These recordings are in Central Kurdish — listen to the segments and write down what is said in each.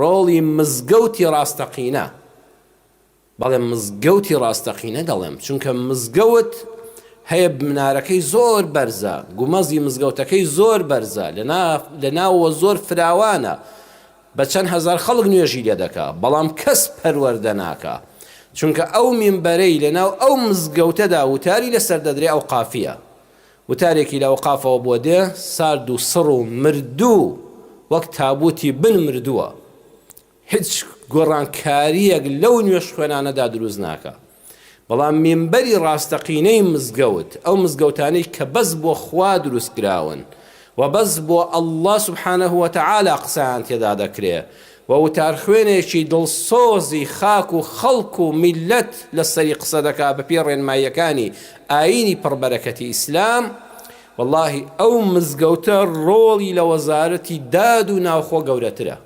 ڕۆڵی مزگەوتی ڕاستەقینە. بەڵێ مزگەوتی ڕاستەقینە دەڵێم، چونکە مزگەوت هەیە بنارەکەی زۆر بەرزە، گومەزی مزگەوتەکەی زۆر بەرزە، لە ناوەوە زۆر فراوانە، بە چەند هەزار خەڵک نوێژی لێ دەکا، بەڵام کەس پەروەردە ناکا، چونکە ئەو مینبەرەی لەناو ئەو مزگەوتەدا وتاری لەسەر دەدرێ ئەو قافیە، وتارێکی لە ئەو قافەوە بۆ دێ سارد و سڕ و مردوو وەک تابوتی بن مردووە، هیچ گۆڕانکاریەک لەو نوێژ خوێنانەدا دروست ناکە. بەڵام مینبەری ڕاستەقینەی مزگەوت، ئەو مزگەوتانەی کە بەس بۆ خوا دروست کراون و بەس بۆ ئەڵڵا سوبحانەه وتەعالا قسەیان تێدا دەکرێ و وتار خوێنێکی دڵسۆزی خاک و خەڵک و میلەت لەسەری قسە دەکا بەپێی ڕێنماییەکانی ئایینی پڕبەرەکەتی ئیسلام، وەڵڵاهی ئەو مزگەوتە ڕۆڵی لە وەزارەتی داد و ناوخۆ گەورەترە.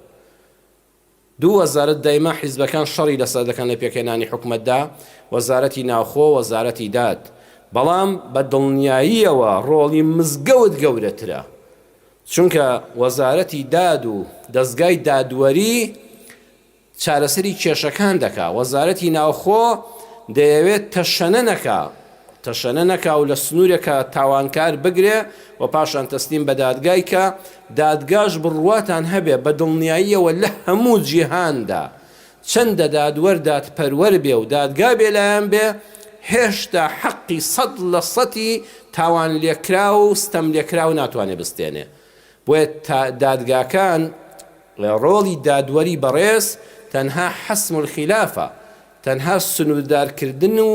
دوو وەزارەت دایما حیزبەکان شەڕی لەسەر دەکەن لە پێکهێنانی حکومەتدا، وەزارەتی ناوخۆ، وەزارەتی داد، بەڵام بە دڵنیاییەوە ڕۆڵی مزگەوت گەورەترە، چونکە وەزارەتی داد و دەستگای دادوەری چارەسەری کێشەکان دەکا، وەزارەتی ناوخۆ دەیەوێت تەشەنە نەکا و لە سنوورێکە تاوانکار بگرێ و پاشان تەسلیم بە دادگای کە دادگاش بڕواتان هەبێ بە دڵنیاییەوە لە هەموو جیهاندا چەندە دادوەر دادپەروەر بێ و دادگا بێلایەن بێ، هێشتا حەقی 100% تاوان لێکرا و ستەم لێکرا و ناتوانێ بستێنێ. بۆیە دادگاکان ڕۆڵی دادوەری بەڕێز تەنها حەسم الخلافە، تەنها سنووردارکردن و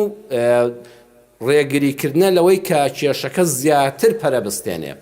ڕێگریکردنە لەوەی کە کێشەکە زیاتر پەرە بستێنێ.